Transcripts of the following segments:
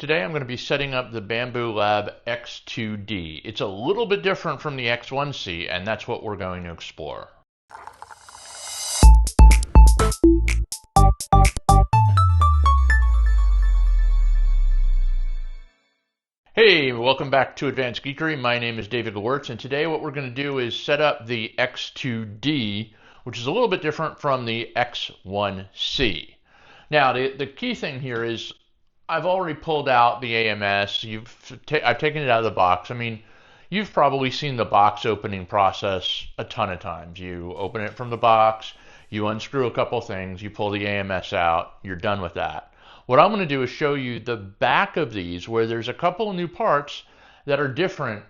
Today I'm going to be setting up the Bambu Lab X2D. It's a little bit different from the X1C, and that's what we're going to explore. Hey, welcome back to Advanced Geekery. My name is David Lewitz, and today what we're going to do is set up the X2D, which is a little bit different from the X1C. Now, the key thing here is I've already pulled out the AMS. I've taken it out of the box. I mean, you've probably seen the box opening process a ton of times. You open it from the box, you unscrew a couple things, you pull the AMS out, you're done with that. What I'm going to do is show you the back of these where there's a couple of new parts that are different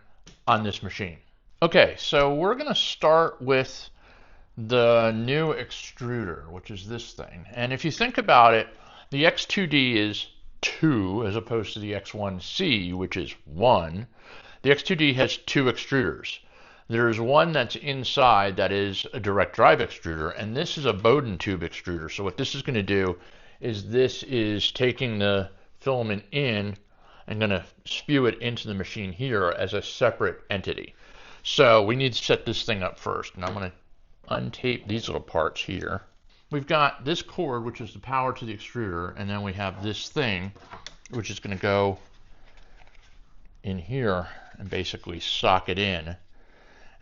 on this machine. Okay, so we're going to start with the new extruder, which is this thing. And if you think about it, the X2D is 2 as opposed to the X1C, which is 1. The X2D has 2 extruders. There's one that's inside that is a direct drive extruder, and this is a Bowden tube extruder. So what this is going to do is this is taking the filament in and going to spew it into the machine here as a separate entity. So we need to set this thing up first, and I'm going to untape these little parts here. We've got this cord, which is the power to the extruder, and then we have this thing, which is going to go in here and basically sock it in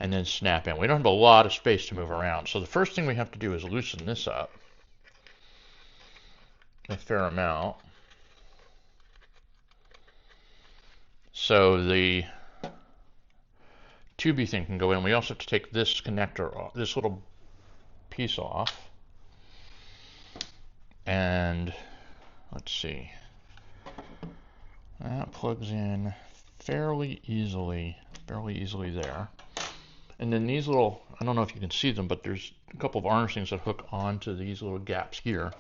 and then snap in. We don't have a lot of space to move around, so the first thing we have to do is loosen this up a fair amount so the tubey thing can go in. We also have to take this connector off, this little piece off. And let's see, that plugs in fairly easily there. And then these little, I don't know if you can see them, but there's a couple of harnessings that hook onto these little gaps here.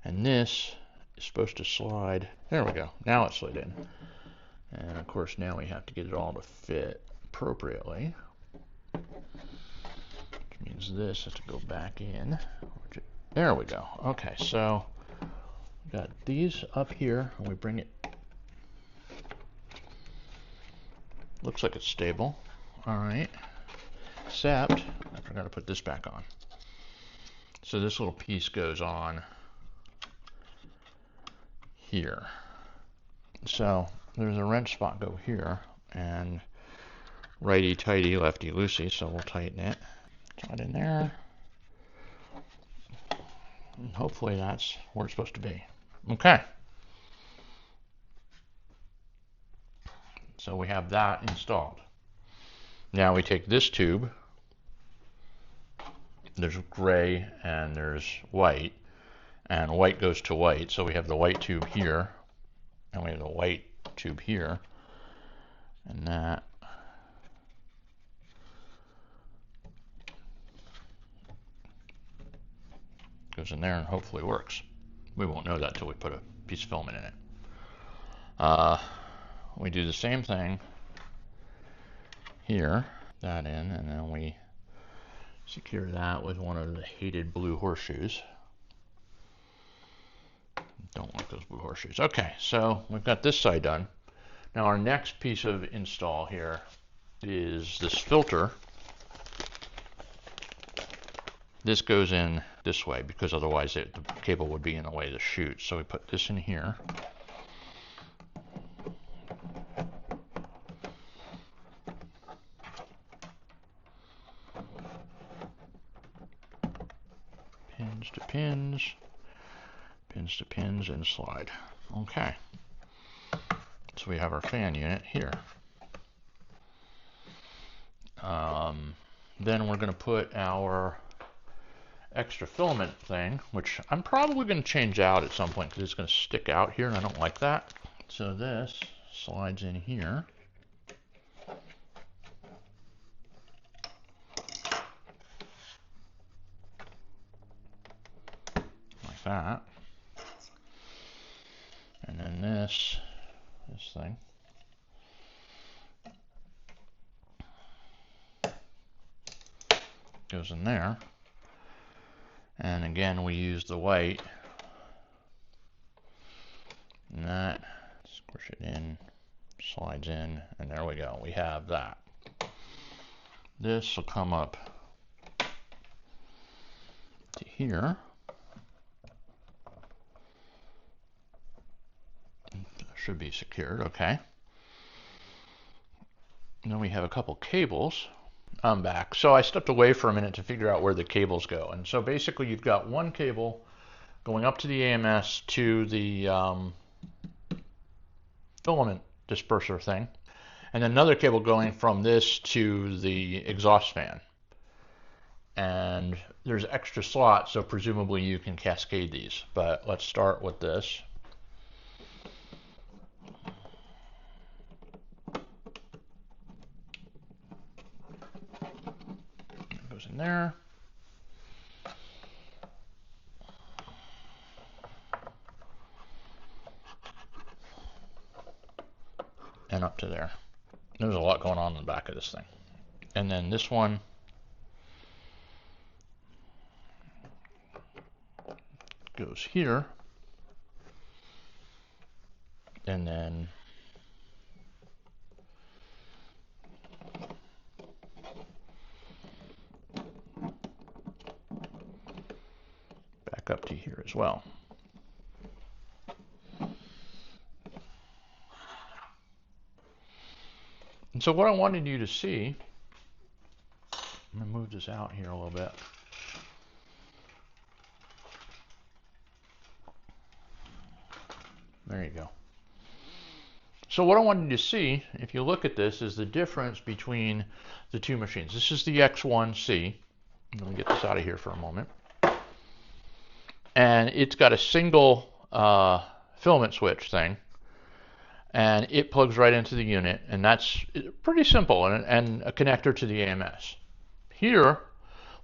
And this is supposed to slide. There we go. Now it slid in. And of course now we have to get it all to fit appropriately, which means this has to go back in. There we go. Okay, so we got these up here, and we bring it. Looks like it's stable. All right, except I forgot to put this back on. So this little piece goes on here. So there's a wrench spot go here, and righty tighty, lefty loosey. So we'll tighten it. Slide in there. And hopefully that's where it's supposed to be. Okay. So we have that installed. Now we take this tube. There's gray and there's white. And white goes to white. So we have the white tube here. And we have the white tube here. And that goes in there and hopefully works. We won't know that till we put a piece of filament in it. We do the same thing here, that in, and then we secure that with one of the hated blue horseshoes. Don't like those blue horseshoes. Okay, so we've got this side done. Now our next piece of install here is this filter. This goes in this way because otherwise the cable would be in the way of the chute. So we put this in here. Pins to pins, pins to pins, and slide. Okay. So we have our fan unit here. Then we're going to put our extra filament thing, which I'm probably going to change out at some point because it's going to stick out here and I don't like that. So this slides in here. Like that. And then this thing goes in there. And again, we use the white, and that, of push it in, slides in, and there we go. We have that. This will come up to here. Should be secured, okay. And then we have a couple cables. I'm back. So I stepped away for a minute to figure out where the cables go. And so basically you've got one cable going up to the AMS to the filament disperser thing, and then another cable going from this to the exhaust fan. And there's extra slots, so presumably you can cascade these. But let's start with this. It goes in there. And up to there. There's a lot going on in the back of this thing. And then this one goes here. And then back up to here as well. And so what I wanted you to see, I'm going to move this out here a little bit. There you go. So what I wanted you to see, if you look at this, is the difference between the two machines. This is the X1C. Let me get this out of here for a moment. And it's got a single filament switch thing. And it plugs right into the unit, and that's pretty simple, and a connector to the AMS. Here,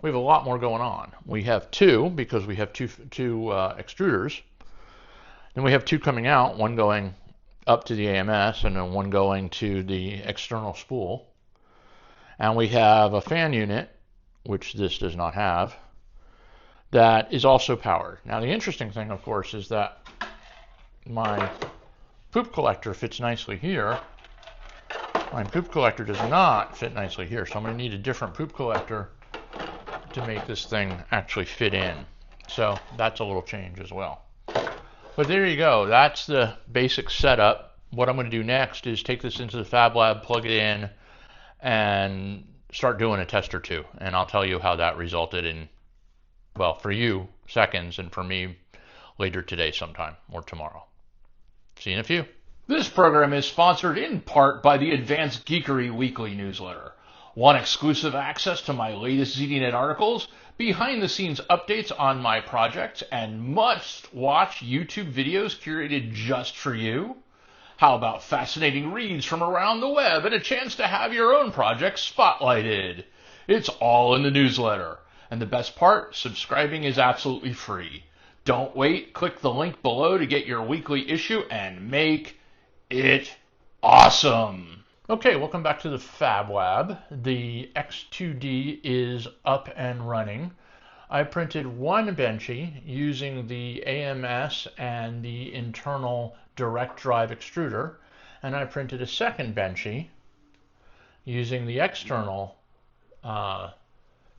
we have a lot more going on. We have two, because we have two extruders. Then we have two coming out, one going up to the AMS, and then one going to the external spool. And we have a fan unit, which this does not have, that is also powered. Now, the interesting thing, of course, is that my poop collector fits nicely here. My poop collector does not fit nicely here, so I'm going to need a different poop collector to make this thing actually fit in. So that's a little change as well. But there you go. That's the basic setup. What I'm going to do next is take this into the Fab Lab, plug it in, and start doing a test or two. And I'll tell you how that resulted in, well, for you, seconds, and for me, later today sometime or tomorrow. See you in a few. This program is sponsored in part by the Advanced Geekery weekly newsletter. Want exclusive access to my latest ZDNet articles, behind-the-scenes updates on my projects, and must-watch YouTube videos curated just for you? How about fascinating reads from around the web and a chance to have your own project spotlighted? It's all in the newsletter. And the best part, subscribing is absolutely free. Don't wait, click the link below to get your weekly issue and make it awesome. Okay, welcome back to the Fab Lab. The X2D is up and running. I printed one Benchy using the AMS and the internal direct drive extruder, and I printed a second Benchy using the external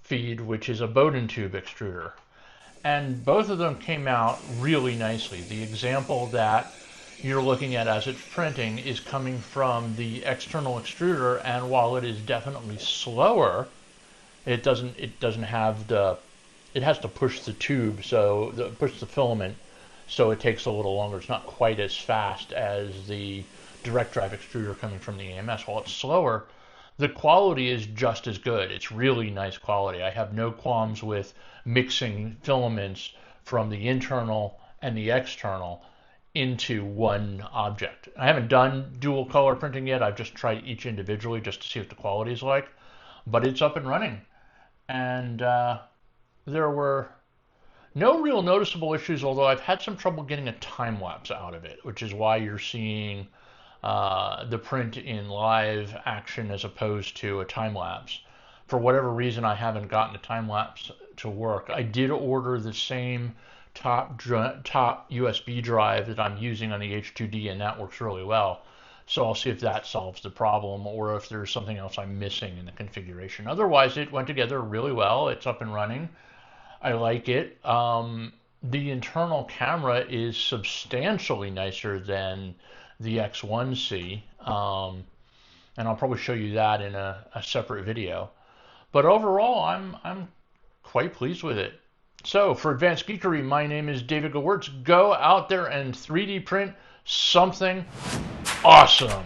feed, which is a Bowden tube extruder. And both of them came out really nicely. The example that you're looking at as it's printing is coming from the external extruder, and while it is definitely slower, it doesn't have the, it has to push the tube, so push the filament, so it takes a little longer. It's not quite as fast as the direct drive extruder coming from the AMS. While it's slower, the quality is just as good. It's really nice quality. I have no qualms with mixing filaments from the internal and the external into one object. I haven't done dual color printing yet. I've just tried each individually just to see what the quality is like. But it's up and running. And there were no real noticeable issues, although I've had some trouble getting a time lapse out of it, which is why you're seeing the print in live action as opposed to a time lapse. For whatever reason, I haven't gotten a time lapse to work. I did order the same top USB drive that I'm using on the H2D, and that works really well. So I'll see if that solves the problem or if there's something else I'm missing in the configuration. Otherwise, it went together really well. It's up and running. I like it. The internal camera is substantially nicer than the X1C, and I'll probably show you that in a separate video. But overall, I'm quite pleased with it. So for Advanced Geekery, my name is David Gewirtz. Go out there and 3D print something awesome.